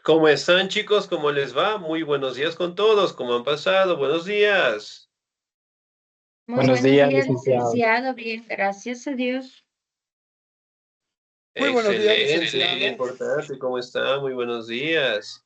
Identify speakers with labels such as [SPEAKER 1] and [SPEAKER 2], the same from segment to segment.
[SPEAKER 1] ¿Cómo están, chicos? ¿Cómo les va? Muy buenos días con todos. ¿Cómo han pasado? Buenos días.
[SPEAKER 2] Muy
[SPEAKER 3] Buenos
[SPEAKER 2] buenos
[SPEAKER 3] días,
[SPEAKER 2] días,
[SPEAKER 3] licenciado.
[SPEAKER 2] licenciado. Bien, gracias a Dios.
[SPEAKER 4] Muy buenos días,
[SPEAKER 1] Excelente,
[SPEAKER 4] licenciado.
[SPEAKER 1] importante. ¿Cómo están? Muy buenos días.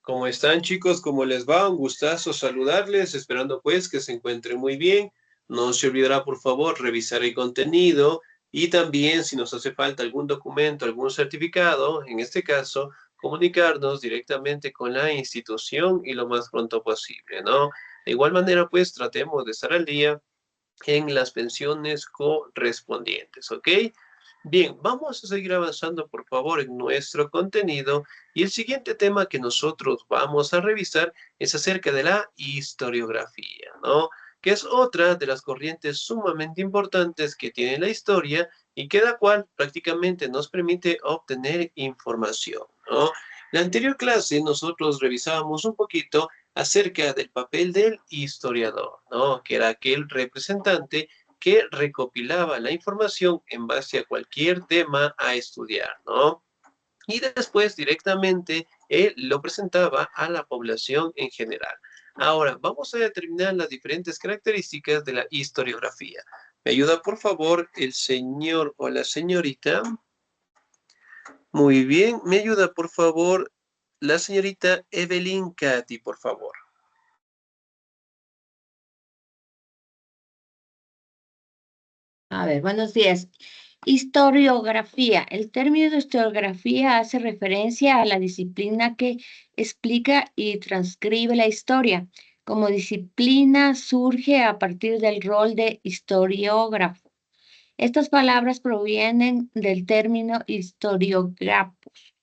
[SPEAKER 1] ¿Cómo están, chicos? ¿Cómo les va? Un gustazo saludarles, esperando pues que se encuentren muy bien. No se olvidará, por favor, revisar el contenido y también si nos hace falta algún documento, algún certificado, en este caso, comunicarnos directamente con la institución y lo más pronto posible, ¿no? De igual manera, pues tratemos de estar al día en las pensiones correspondientes, ¿ok? Bien, vamos a seguir avanzando, por favor, en nuestro contenido y el siguiente tema que nosotros vamos a revisar es acerca de la historiografía, ¿no? Que es otra de las corrientes sumamente importantes que tiene la historia y que la cual prácticamente nos permite obtener información, ¿no? La anterior clase nosotros revisábamos un poquito acerca del papel del historiador, ¿no? Que era aquel representante que recopilaba la información en base a cualquier tema a estudiar, ¿no? Y después directamente él lo presentaba a la población en general. Ahora, vamos a determinar las diferentes características de la historiografía. ¿Me ayuda, por favor, el señor o la señorita? Muy bien, me ayuda, por favor, la señorita Evelyn Cathy, por favor.
[SPEAKER 2] A ver, buenos días. Historiografía. El término de historiografía hace referencia a la disciplina que explica y transcribe la historia. Como disciplina surge a partir del rol de historiógrafo. Estas palabras provienen del término historiografos,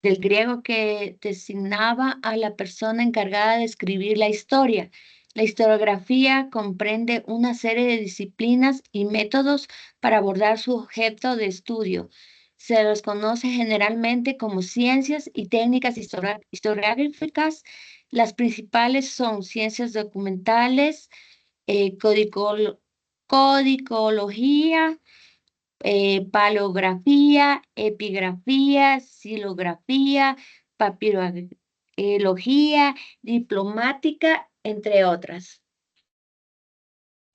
[SPEAKER 2] del griego que designaba a la persona encargada de escribir la historia. La historiografía comprende una serie de disciplinas y métodos para abordar su objeto de estudio. Se los conoce generalmente como ciencias y técnicas historiográficas. Las principales son ciencias documentales, eh, codicol- codicología, paleografía, epigrafía, silografía, papirología, diplomática, entre otras.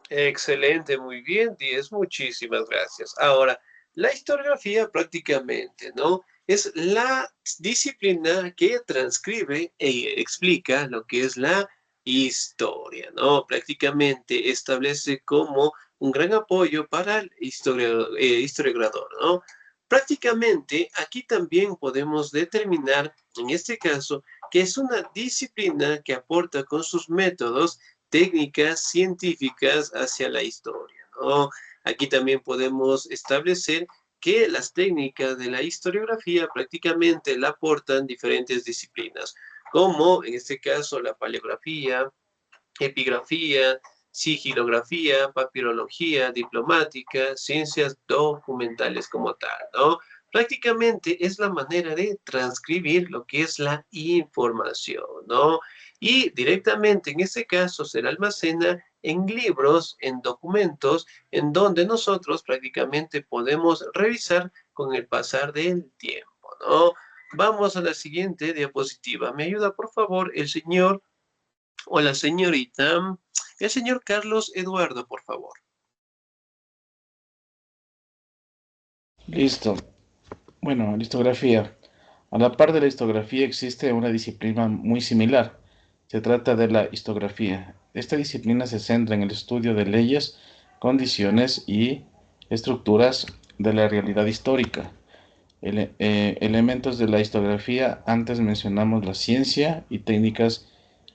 [SPEAKER 1] Excelente, muy bien, 10, muchísimas gracias. Ahora, la historiografía prácticamente, ¿no? Es la disciplina que transcribe e explica lo que es la historia, ¿no? Prácticamente establece como un gran apoyo para el historiador, ¿no? Prácticamente aquí también podemos determinar, en este caso, que es una disciplina que aporta con sus métodos técnicas científicas hacia la historia, ¿no? Aquí también podemos establecer que las técnicas de la historiografía prácticamente la aportan diferentes disciplinas, como en este caso la paleografía, epigrafía, sigilografía, papirología, diplomática, ciencias documentales como tal, ¿no? Prácticamente es la manera de transcribir lo que es la información, ¿no? Y directamente en este caso se la almacena en libros, en documentos, en donde nosotros prácticamente podemos revisar con el pasar del tiempo, ¿no? Vamos a la siguiente diapositiva. ¿Me ayuda, por favor, el señor o la señorita? El señor Carlos Eduardo, por favor.
[SPEAKER 3] Listo. Bueno, listografía. A la par de la histografía existe una disciplina muy similar. Se trata de la histografía. Esta disciplina se centra en el estudio de leyes, condiciones y estructuras de la realidad histórica. Elementos de la histografía. Antes mencionamos la ciencia y técnicas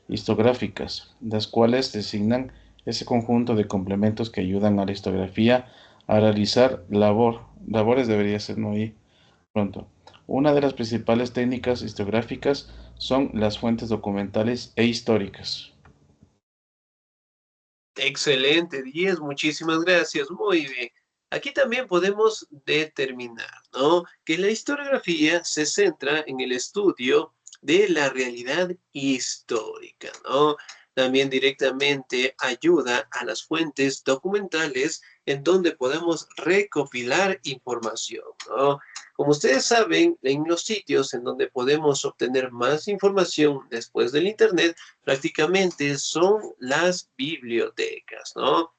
[SPEAKER 3] histográficas, las cuales designan ese conjunto de complementos que ayudan a la histografía a realizar labores debería ser muy pronto. Una de las principales técnicas historiográficas son las fuentes documentales e históricas.
[SPEAKER 1] Excelente, 10, muchísimas gracias, muy bien. Aquí también podemos determinar, ¿no? Que la historiografía se centra en el estudio de la realidad histórica, ¿no? También directamente ayuda a las fuentes documentales en donde podemos recopilar información, ¿no? Como ustedes saben, en los sitios en donde podemos obtener más información después del Internet, prácticamente son las bibliotecas, ¿no?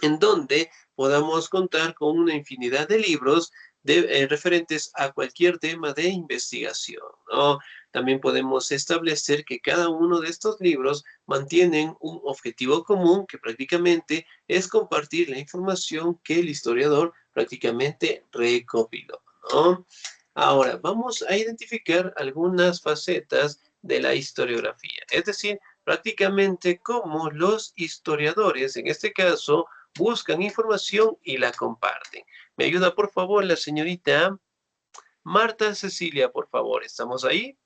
[SPEAKER 1] En donde podamos contar con una infinidad de libros referentes a cualquier tema de investigación, ¿no? También podemos establecer que cada uno de estos libros mantienen un objetivo común que prácticamente es compartir la información que el historiador prácticamente recopiló, ¿no? Ahora, vamos a identificar algunas facetas de la historiografía, es decir, prácticamente cómo los historiadores, en este caso, buscan información y la comparten. ¿Me ayuda, por favor, la señorita Marta Cecilia, por favor? ¿Estamos ahí?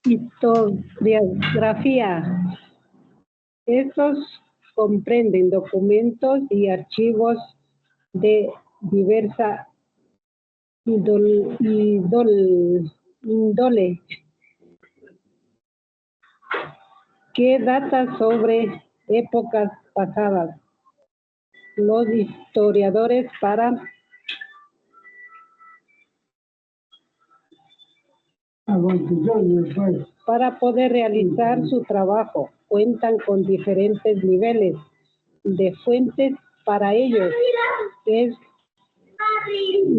[SPEAKER 5] Historiografía. Estos comprenden documentos y archivos de diversa índole que data sobre épocas pasadas. Los historiadores para poder realizar su trabajo cuentan con diferentes niveles de fuentes. Para ellos es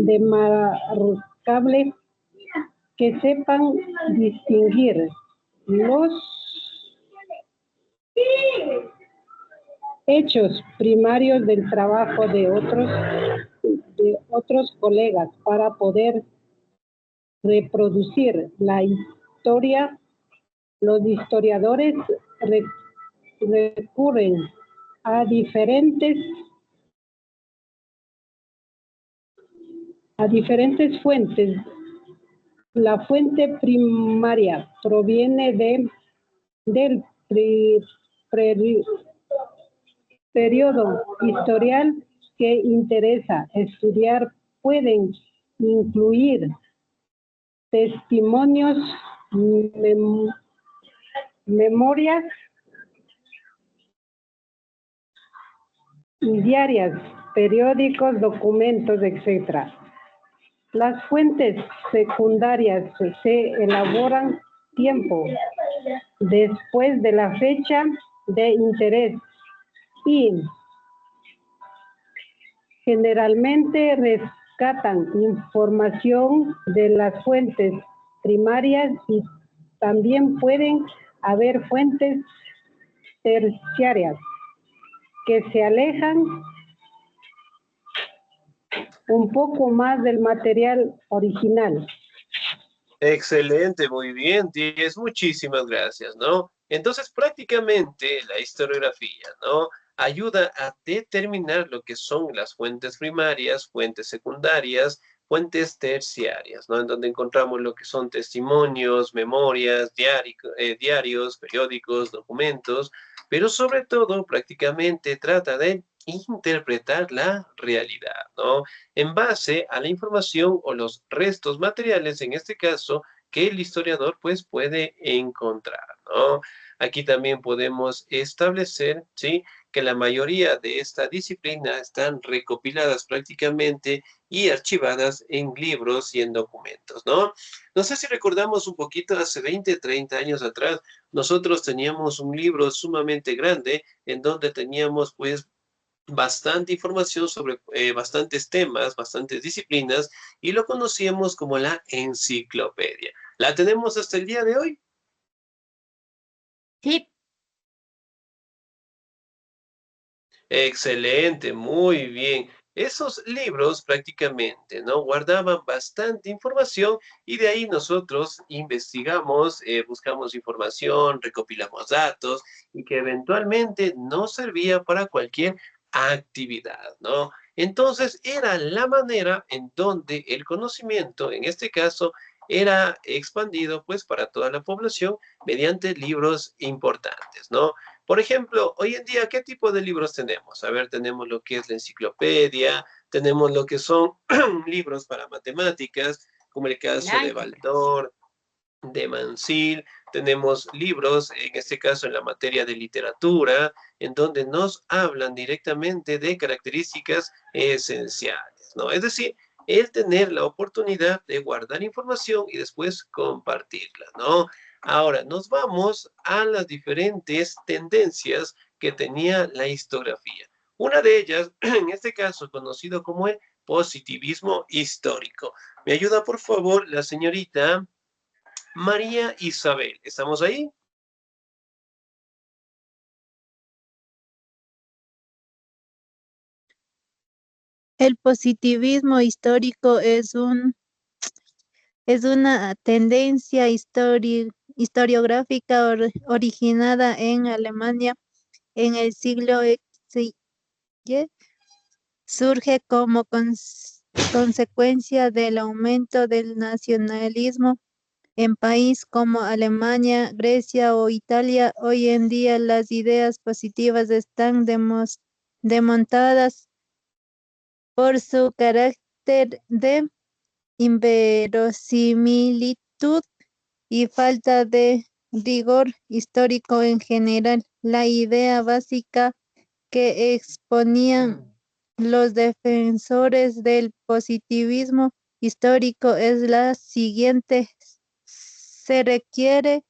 [SPEAKER 5] demarcable que sepan distinguir los hechos primarios del trabajo de otros colegas para poder reproducir la historia. Los historiadores recurren a diferentes fuentes. La fuente primaria proviene del periodo historial que interesa estudiar. Pueden incluir testimonios, memorias, diarias, periódicos, documentos, etc. Las fuentes secundarias se elaboran tiempo después de la fecha de interés y generalmente rescatan información de las fuentes primarias, y también pueden haber fuentes terciarias que se alejan un poco más del material original.
[SPEAKER 1] Excelente, muy bien, 10, muchísimas gracias, ¿no? Entonces, prácticamente la historiografía, ¿no? Ayuda a determinar lo que son las fuentes primarias, fuentes secundarias, fuentes terciarias, ¿no? En donde encontramos lo que son testimonios, memorias, diarios, periódicos, documentos, pero sobre todo prácticamente trata de interpretar la realidad, ¿no? En base a la información o los restos materiales, en este caso, que el historiador pues puede encontrar, ¿no? Aquí también podemos establecer, ¿sí?, que la mayoría de esta disciplina están recopiladas prácticamente y archivadas en libros y en documentos, ¿no? No sé si recordamos un poquito, hace 20, 30 años atrás, nosotros teníamos un libro sumamente grande en donde teníamos pues bastante información sobre bastantes temas, bastantes disciplinas, y lo conocíamos como la enciclopedia. ¿La tenemos hasta el día de hoy?
[SPEAKER 2] Sí.
[SPEAKER 1] Excelente, muy bien. Esos libros prácticamente, ¿no? Guardaban bastante información y de ahí nosotros investigamos, buscamos información, recopilamos datos y que eventualmente nos servía para cualquier actividad, ¿no? Entonces era la manera en donde el conocimiento, en este caso, era expandido pues para toda la población mediante libros importantes, ¿no? Por ejemplo, hoy en día, ¿qué tipo de libros tenemos? A ver, tenemos lo que es la enciclopedia, tenemos lo que son libros para matemáticas, como el caso de
[SPEAKER 2] Láctea.
[SPEAKER 1] Baldor, de Mansil, tenemos libros, en este caso en la materia de literatura, en donde nos hablan directamente de características esenciales, ¿no? Es decir, el tener la oportunidad de guardar información y después compartirla, ¿no? Ahora, nos vamos a las diferentes tendencias que tenía la histografía. Una de ellas, en este caso, conocido como el positivismo histórico. ¿Me ayuda, por favor, la señorita María Isabel? ¿Estamos ahí?
[SPEAKER 6] El positivismo histórico es una tendencia historiográfica originada en Alemania en el siglo XX. Surge como consecuencia del aumento del nacionalismo en países como Alemania, Grecia o Italia. Hoy en día las ideas positivas están demontadas por su carácter de inverosimilitud y falta de rigor histórico en general. La idea básica que exponían los defensores del positivismo histórico es la siguiente: se requiere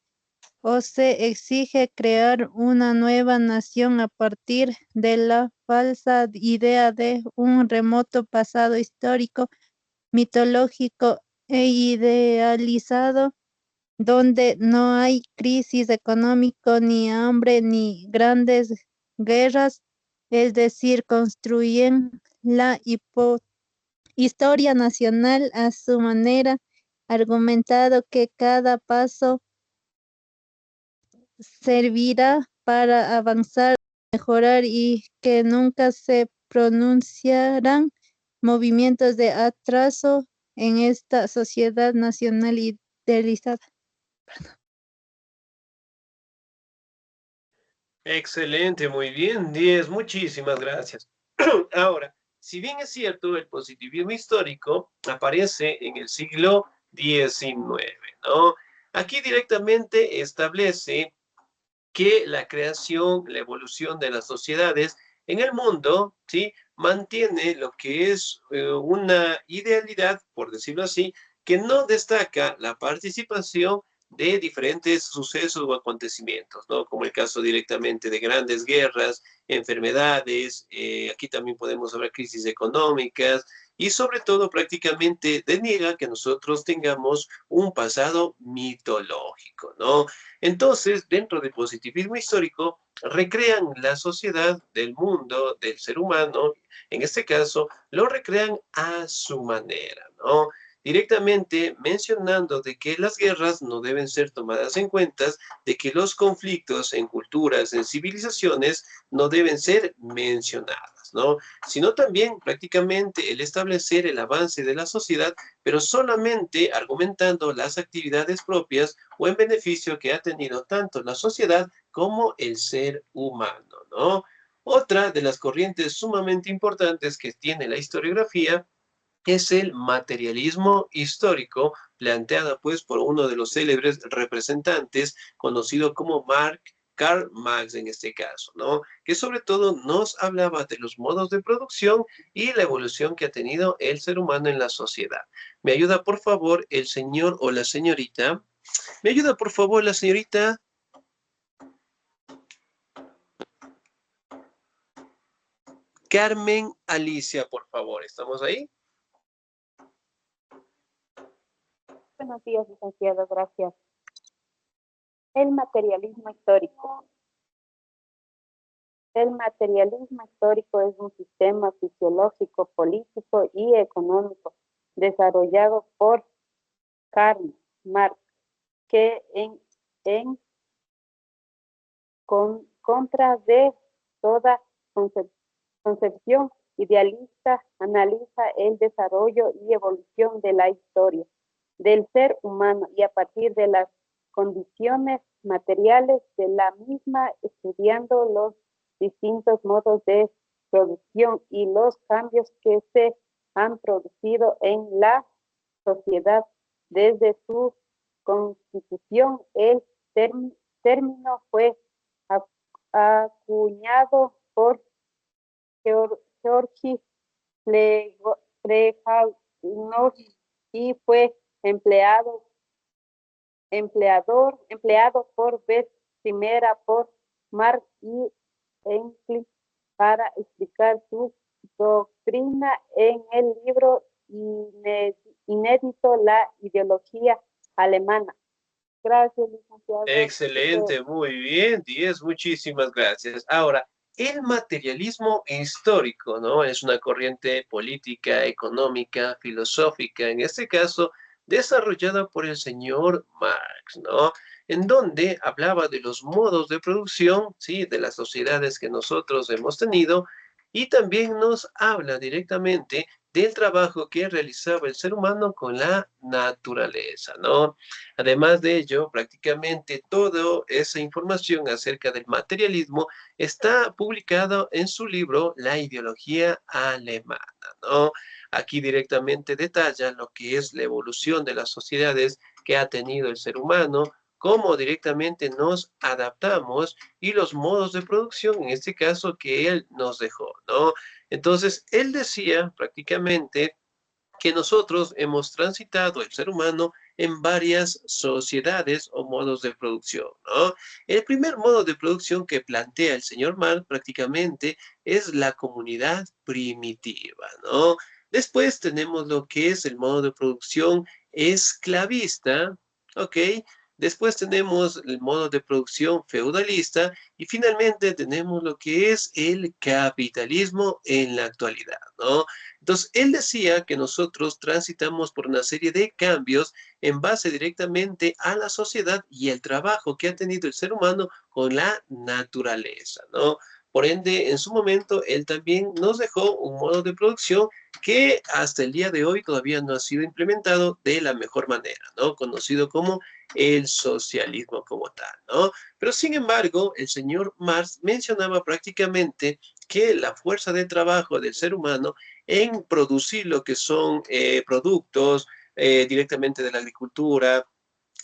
[SPEAKER 6] o se exige crear una nueva nación a partir de la falsa idea de un remoto pasado histórico, mitológico e idealizado, donde no hay crisis económica, ni hambre, ni grandes guerras, es decir, construyen la historia nacional a su manera, argumentado que cada paso servirá para avanzar, mejorar y que nunca se pronunciarán movimientos de atraso en esta sociedad nacional idealizada.
[SPEAKER 1] Excelente, muy bien, 10, muchísimas gracias. Ahora, si bien es cierto, el positivismo histórico aparece en el siglo XIX, ¿no? Aquí directamente establece que la creación, la evolución de las sociedades en el mundo, ¿sí? Mantiene lo que es una idealidad, por decirlo así, que no destaca la participación de diferentes sucesos o acontecimientos, ¿no? Como el caso directamente de grandes guerras, enfermedades, aquí también podemos hablar crisis económicas, y sobre todo prácticamente deniega que nosotros tengamos un pasado mitológico, ¿no? Entonces, dentro del positivismo histórico, recrean la sociedad del mundo, del ser humano, en este caso, lo recrean a su manera, ¿no? Directamente mencionando de que las guerras no deben ser tomadas en cuenta, de que los conflictos en culturas, en civilizaciones, no deben ser mencionadas, ¿no? Sino también prácticamente el establecer el avance de la sociedad, pero solamente argumentando las actividades propias o en beneficio que ha tenido tanto la sociedad como el ser humano, ¿no? Otra de las corrientes sumamente importantes que tiene la historiografía es el materialismo histórico, planteada pues por uno de los célebres representantes, conocido como Karl Marx en este caso, ¿no? Que sobre todo nos hablaba de los modos de producción y la evolución que ha tenido el ser humano en la sociedad. ¿Me ayuda por favor el señor o la señorita? ¿Me ayuda por favor la señorita? Carmen Alicia, por favor, ¿estamos ahí?
[SPEAKER 7] Buenos días, licenciado, gracias. El materialismo histórico. El materialismo histórico es un sistema fisiológico, político y económico desarrollado por Karl Marx, que en contra de toda concepción idealista analiza el desarrollo y evolución de la historia del ser humano y a partir de las condiciones materiales de la misma, estudiando los distintos modos de producción y los cambios que se han producido en la sociedad desde su constitución. El término fue acuñado por Georgi Plejánov y fue empleado por vez primera por Marx y Engels para explicar su doctrina en el libro inédito La ideología alemana. Gracias, licenciado.
[SPEAKER 1] Excelente, muy bien, 10, muchísimas gracias. Ahora, el materialismo histórico, ¿no? Es una corriente política, económica, filosófica, en este caso, desarrollada por el señor Marx, ¿no? En donde hablaba de los modos de producción, ¿sí? De las sociedades que nosotros hemos tenido, y también nos habla directamente del trabajo que realizaba el ser humano con la naturaleza, ¿no? Además de ello, prácticamente toda esa información acerca del materialismo está publicado en su libro La ideología alemana, ¿no? Aquí directamente detalla lo que es la evolución de las sociedades que ha tenido el ser humano, cómo directamente nos adaptamos y los modos de producción, en este caso, que él nos dejó, ¿no? Entonces, él decía prácticamente que nosotros hemos transitado, el ser humano, en varias sociedades o modos de producción, ¿no? El primer modo de producción que plantea el señor Marx prácticamente es la comunidad primitiva, ¿no? Después tenemos lo que es el modo de producción esclavista, ¿ok? Después tenemos el modo de producción feudalista y finalmente tenemos lo que es el capitalismo en la actualidad, ¿no? Entonces, él decía que nosotros transitamos por una serie de cambios en base directamente a la sociedad y el trabajo que ha tenido el ser humano con la naturaleza, ¿no? Por ende, en su momento, él también nos dejó un modo de producción que hasta el día de hoy todavía no ha sido implementado de la mejor manera, ¿no? Conocido como el socialismo como tal, ¿no? Pero sin embargo, el señor Marx mencionaba prácticamente que la fuerza de trabajo del ser humano en producir lo que son productos directamente de la agricultura,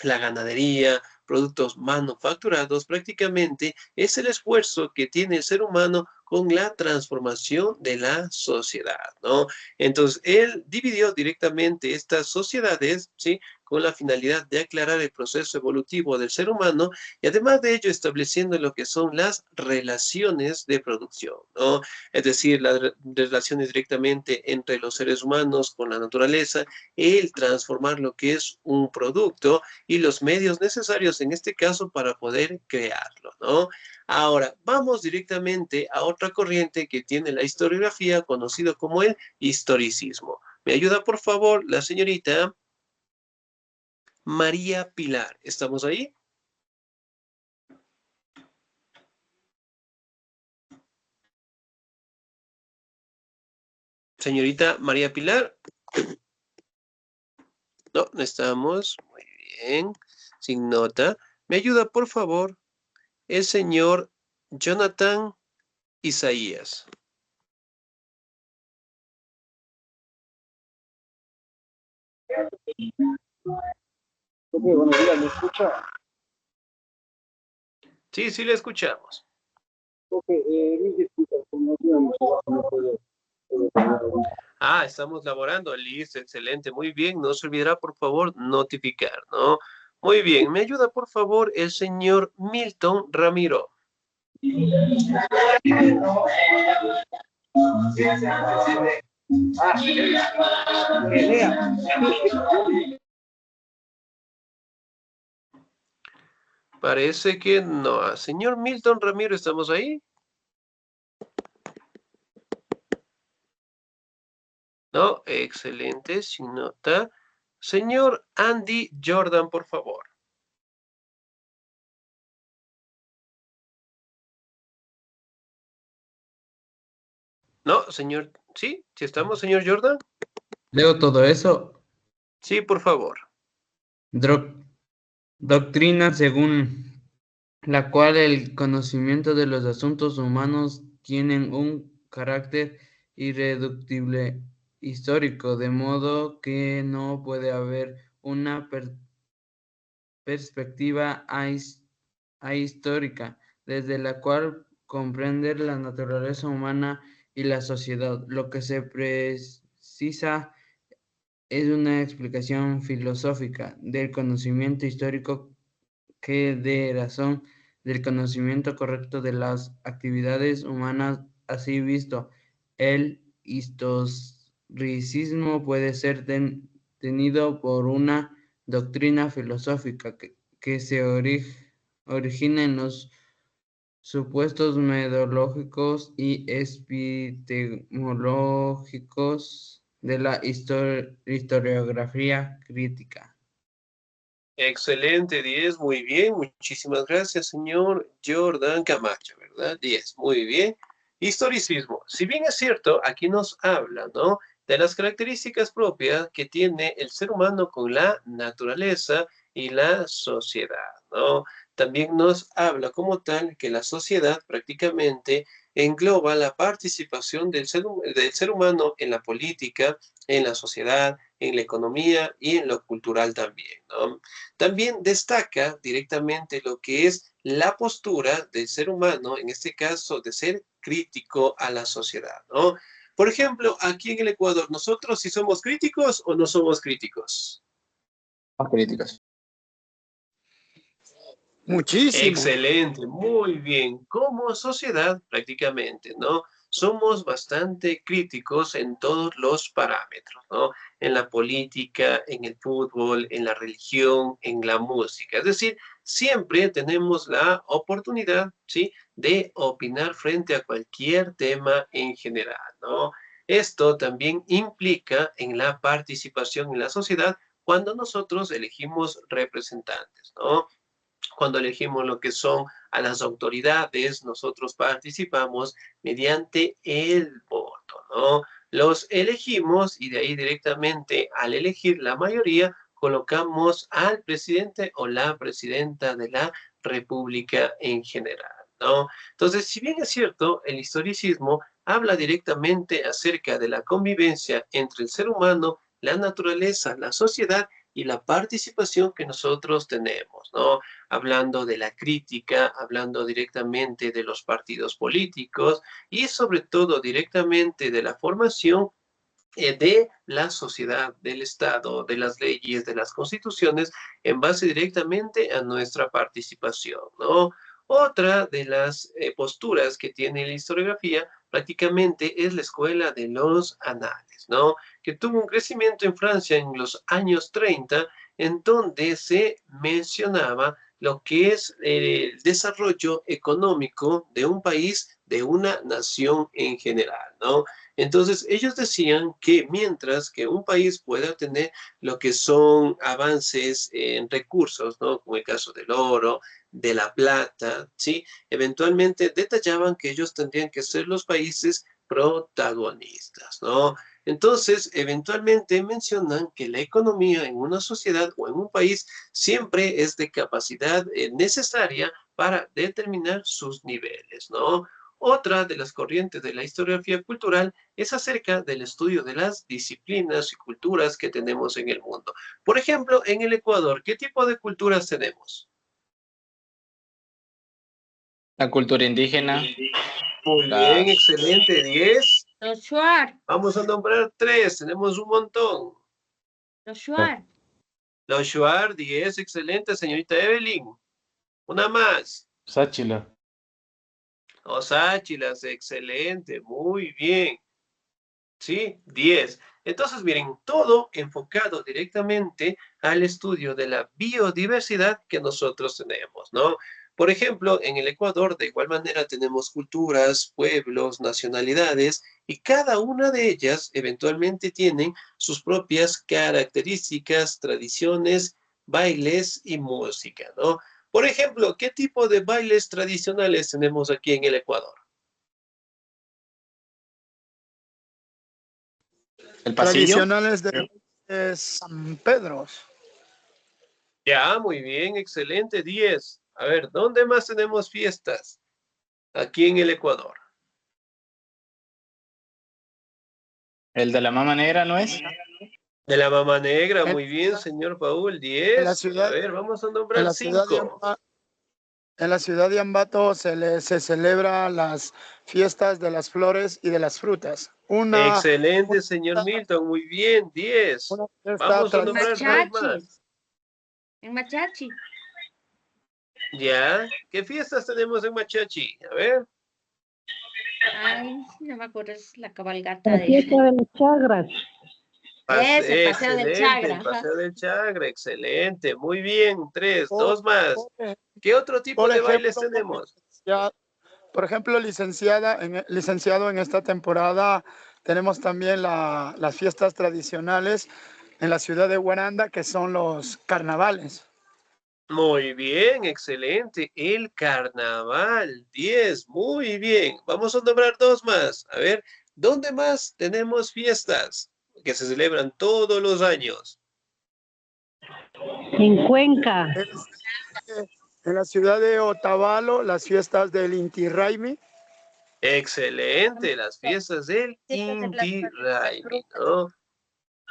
[SPEAKER 1] la ganadería, productos manufacturados, prácticamente es el esfuerzo que tiene el ser humano con la transformación de la sociedad, ¿no? Entonces, él dividió directamente estas sociedades, ¿sí? Con la finalidad de aclarar el proceso evolutivo del ser humano y además de ello estableciendo lo que son las relaciones de producción, ¿no? Es decir, las relaciones directamente entre los seres humanos con la naturaleza, el transformar lo que es un producto y los medios necesarios en este caso para poder crearlo, ¿no? Ahora, vamos directamente a otra corriente que tiene la historiografía conocido como el historicismo. ¿Me ayuda, por favor, la señorita María Pilar? ¿Estamos ahí? Señorita María Pilar. No, no estamos. Muy bien. Sin nota. ¿Me ayuda, por favor, el señor Jonathan Isaías?
[SPEAKER 8] Ok, buenos días, ¿me escucha?
[SPEAKER 1] Sí, sí le escuchamos.
[SPEAKER 8] Ok, mis disculpas, como no puedo.
[SPEAKER 1] Ah, estamos laborando, listo, excelente, muy bien. No se olvidará, por favor, notificar, ¿no? Muy bien, ¿me ayuda, por favor, el señor Milton Ramiro? Parece que no. Señor Milton Ramiro, ¿estamos ahí? ¿no? Excelente, sin nota. Señor Andy Jordan, por favor. No, señor, ¿sí? ¿Sí estamos, señor Jordan?
[SPEAKER 9] Leo todo eso.
[SPEAKER 1] Sí, por favor.
[SPEAKER 9] Doctrina según la cual el conocimiento de los asuntos humanos tienen un carácter irreductible histórico, de modo que no puede haber una perspectiva ahistórica desde la cual comprender la naturaleza humana y la sociedad. Lo que se precisa es una explicación filosófica del conocimiento histórico que dé razón del conocimiento correcto de las actividades humanas. Así visto, el historicismo puede ser tenido por una doctrina filosófica que se origina en los supuestos metodológicos y epistemológicos de la historiografía crítica.
[SPEAKER 1] Excelente, 10, muy bien. Muchísimas gracias, señor Jordan Camacho, ¿verdad? 10, muy bien. Historicismo. Si bien es cierto, aquí nos habla, ¿no? De las características propias que tiene el ser humano con la naturaleza y la sociedad, ¿no? También nos habla como tal que la sociedad prácticamente engloba la participación del ser humano en la política, en la sociedad, en la economía y en lo cultural también, ¿no? También destaca directamente lo que es la postura del ser humano, en este caso de ser crítico a la sociedad, ¿no? Por ejemplo, aquí en el Ecuador, ¿nosotros sí somos críticos o no somos críticos?
[SPEAKER 10] Más críticas.
[SPEAKER 4] Muchísimo.
[SPEAKER 1] Excelente, muy bien. Como sociedad, prácticamente, ¿no? Somos bastante críticos en todos los parámetros, ¿no? En la política, en el fútbol, en la religión, en la música. Es decir, siempre tenemos la oportunidad, ¿sí? De opinar frente a cualquier tema en general, ¿no? Esto también implica en la participación en la sociedad cuando nosotros elegimos representantes, ¿no? Cuando elegimos lo que son a las autoridades, nosotros participamos mediante el voto, ¿no? Los elegimos y de ahí directamente al elegir la mayoría colocamos al presidente o la presidenta de la República en general, ¿no? Entonces, si bien es cierto, el historicismo habla directamente acerca de la convivencia entre el ser humano, la naturaleza, la sociedad y la participación que nosotros tenemos, ¿no? Hablando de la crítica, hablando directamente de los partidos políticos y sobre todo directamente de la formación de la sociedad, del Estado, de las leyes, de las constituciones, en base directamente a nuestra participación, ¿no? Otra de las posturas que tiene la historiografía prácticamente es la escuela de los anales, ¿no? Que tuvo un crecimiento en Francia en los años 30, en donde se mencionaba lo que es el desarrollo económico de un país, de una nación en general, ¿no? Entonces, ellos decían que mientras que un país pueda tener lo que son avances en recursos, ¿no? Como el caso del oro, de la plata, ¿sí? Eventualmente detallaban que ellos tendrían que ser los países protagonistas, ¿no? Entonces, eventualmente mencionan que la economía en una sociedad o en un país siempre es de capacidad necesaria para determinar sus niveles, ¿no? Otra de las corrientes de la historiografía cultural es acerca del estudio de las disciplinas y culturas que tenemos en el mundo. Por ejemplo, en el Ecuador, ¿qué tipo de culturas tenemos?
[SPEAKER 10] La cultura indígena.
[SPEAKER 1] Muy bien, excelente. 10.
[SPEAKER 2] Los Shuar.
[SPEAKER 1] Vamos a nombrar 3, tenemos un montón.
[SPEAKER 2] Los Shuar.
[SPEAKER 1] Los Shuar, 10, excelente, señorita Evelyn. Una más.
[SPEAKER 3] Sáchila.
[SPEAKER 1] Los Áchilas, excelente, muy bien. ¿Sí? 10. Entonces, miren, todo enfocado directamente al estudio de la biodiversidad que nosotros tenemos, ¿no? Por ejemplo, en el Ecuador, de igual manera, tenemos culturas, pueblos, nacionalidades, y cada una de ellas eventualmente tienen sus propias características, tradiciones, bailes y música, ¿no? Por ejemplo, ¿qué tipo de bailes tradicionales tenemos aquí en el Ecuador?
[SPEAKER 10] ¿El pasillo?
[SPEAKER 4] Tradicionales de San Pedro.
[SPEAKER 1] Ya, muy bien, excelente, 10. A ver, ¿dónde más tenemos fiestas? Aquí en el Ecuador.
[SPEAKER 10] ¿El de la mama negra no es?
[SPEAKER 1] De la Mama Negra,
[SPEAKER 4] En,
[SPEAKER 1] muy bien, señor Paul,
[SPEAKER 4] en la
[SPEAKER 1] 10. A
[SPEAKER 4] ciudad,
[SPEAKER 1] ver, vamos a
[SPEAKER 4] en
[SPEAKER 1] nombrar
[SPEAKER 4] la ciudad de
[SPEAKER 1] 5.
[SPEAKER 4] en la ciudad de Ambato se celebran las fiestas de las flores y de las frutas.
[SPEAKER 1] Excelente, señor Milton, muy bien, 10.
[SPEAKER 4] Una fiesta
[SPEAKER 1] Vamos a
[SPEAKER 2] En
[SPEAKER 1] nombrar 2
[SPEAKER 2] Machachi.
[SPEAKER 1] más.
[SPEAKER 2] En Machachi.
[SPEAKER 1] ¿Ya? ¿Qué fiestas tenemos en Machachi? A ver.
[SPEAKER 2] Ay, no me acuerdo, es la cabalgata
[SPEAKER 5] La
[SPEAKER 2] de...
[SPEAKER 5] fiesta de las chagras.
[SPEAKER 2] Ese, el paseo del
[SPEAKER 1] Excelente,
[SPEAKER 2] Chagra.
[SPEAKER 1] el
[SPEAKER 2] Ajá.
[SPEAKER 1] Paseo del Chagra, excelente, muy bien, 3,
[SPEAKER 4] por,
[SPEAKER 1] 2 más.
[SPEAKER 4] por-
[SPEAKER 1] ¿Qué otro tipo
[SPEAKER 4] por
[SPEAKER 1] de bailes
[SPEAKER 4] ejemplo,
[SPEAKER 1] tenemos?
[SPEAKER 4] por ejemplo, licenciado en esta temporada, tenemos también las fiestas tradicionales en la ciudad de Guaranda, que son los carnavales.
[SPEAKER 1] Muy bien, excelente. El carnaval, 10, muy bien. Vamos a nombrar 2 más. A ver, ¿dónde más tenemos fiestas que se celebran todos los años?
[SPEAKER 5] En Cuenca.
[SPEAKER 4] En la ciudad de Otavalo, las fiestas del Inti Raymi.
[SPEAKER 1] Excelente, las fiestas del Inti Raymi, ¿no?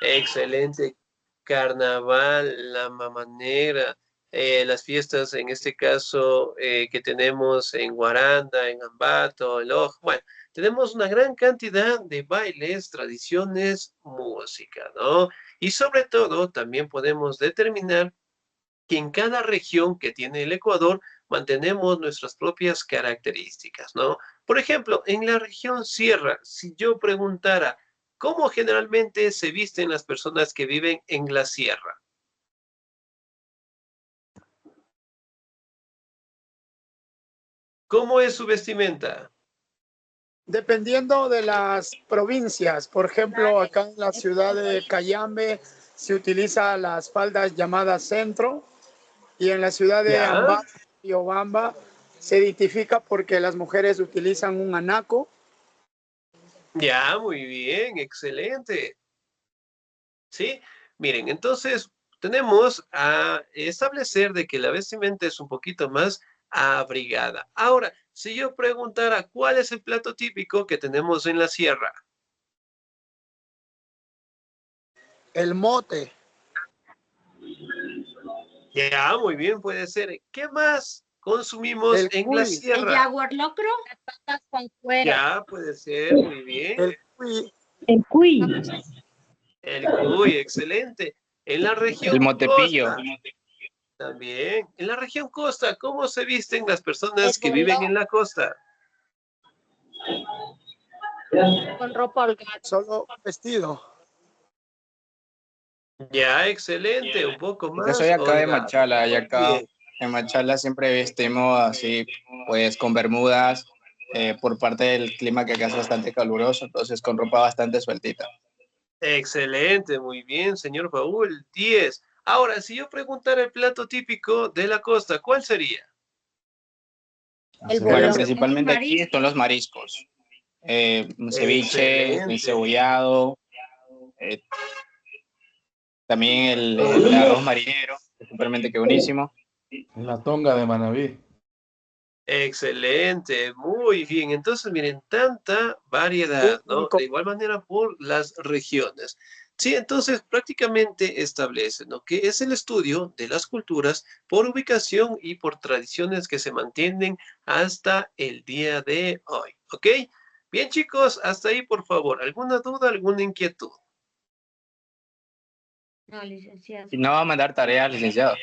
[SPEAKER 1] Excelente. Carnaval, la mamanera, las fiestas en este caso que tenemos en Guaranda, en Ambato, en Loja. Bueno, tenemos una gran cantidad de bailes, tradiciones, música, ¿no? Y sobre todo también podemos determinar que en cada región que tiene el Ecuador mantenemos nuestras propias características, ¿no? Por ejemplo, en la región Sierra, si yo preguntara, ¿cómo generalmente se visten las personas que viven en la sierra? ¿Cómo es su vestimenta?
[SPEAKER 4] Dependiendo de las provincias, por ejemplo, acá en la ciudad de Cayambe se utiliza las faldas llamadas centro y en la ciudad de
[SPEAKER 1] ¿Ya?
[SPEAKER 4] Ambato y Obamba se identifica porque las mujeres utilizan un anaco.
[SPEAKER 1] Ya, muy bien, excelente. ¿Sí? Miren, entonces tenemos a establecer de que la vestimenta es un poquito más abrigada. Ahora, si yo preguntara cuál es el plato típico que tenemos en la sierra.
[SPEAKER 4] El mote.
[SPEAKER 1] Ya, muy bien, puede ser. ¿Qué más consumimos
[SPEAKER 4] El
[SPEAKER 1] en la
[SPEAKER 4] cuy.
[SPEAKER 2] El
[SPEAKER 1] sierra?
[SPEAKER 2] jaguar locro. Patas con cuero.
[SPEAKER 1] Ya, puede ser, muy bien.
[SPEAKER 4] El cuy.
[SPEAKER 5] El cuy.
[SPEAKER 1] El cuy, excelente. En la
[SPEAKER 10] El
[SPEAKER 1] región
[SPEAKER 10] motepillo.
[SPEAKER 1] costa, también. En la región costa, ¿cómo se visten las
[SPEAKER 2] El
[SPEAKER 1] personas que viven en
[SPEAKER 2] bolón.
[SPEAKER 1] la costa?
[SPEAKER 2] Con ropa holgada.
[SPEAKER 4] Solo vestido.
[SPEAKER 1] Ya, excelente, un poco
[SPEAKER 10] Yo soy
[SPEAKER 1] más
[SPEAKER 10] acá de
[SPEAKER 1] holgado.
[SPEAKER 10] Machala y
[SPEAKER 1] Muy
[SPEAKER 10] acá
[SPEAKER 1] bien.
[SPEAKER 10] en Machala siempre vestimos así, pues con bermudas, por parte del clima que acá es bastante caluroso, entonces con ropa bastante sueltita.
[SPEAKER 1] Excelente, muy bien, señor Paul. 10. Ahora, si yo preguntara el plato típico de la costa, ¿cuál sería?
[SPEAKER 2] El
[SPEAKER 10] Bueno,
[SPEAKER 2] bolón.
[SPEAKER 10] principalmente aquí son los mariscos. Un ceviche, un
[SPEAKER 1] Excelente.
[SPEAKER 10] cebollado, eh, también el arroz marinero, que simplemente que buenísimo.
[SPEAKER 3] La tonga de Manabí.
[SPEAKER 1] Excelente, muy bien. Entonces, miren, tanta variedad,
[SPEAKER 4] Un
[SPEAKER 1] ¿no? De igual manera por las regiones. Sí, entonces prácticamente establece, ¿no? Que es el estudio de las culturas por ubicación y por tradiciones que se mantienen hasta el día de hoy, ¿ok? Bien, chicos, hasta ahí, por favor. ¿Alguna duda, alguna inquietud?
[SPEAKER 2] No, licenciado.
[SPEAKER 10] Y no va a mandar tareas, licenciado.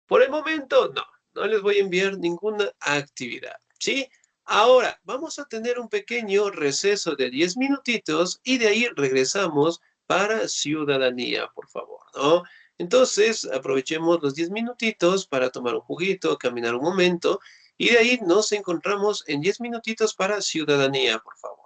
[SPEAKER 1] Por el momento, no les voy a enviar ninguna actividad, ¿sí? Ahora, vamos a tener un pequeño receso de 10 minutitos y de ahí regresamos para ciudadanía, por favor, ¿no? Entonces, aprovechemos los 10 minutitos para tomar un juguito, caminar un momento y de ahí nos encontramos en 10 minutitos para ciudadanía, por favor.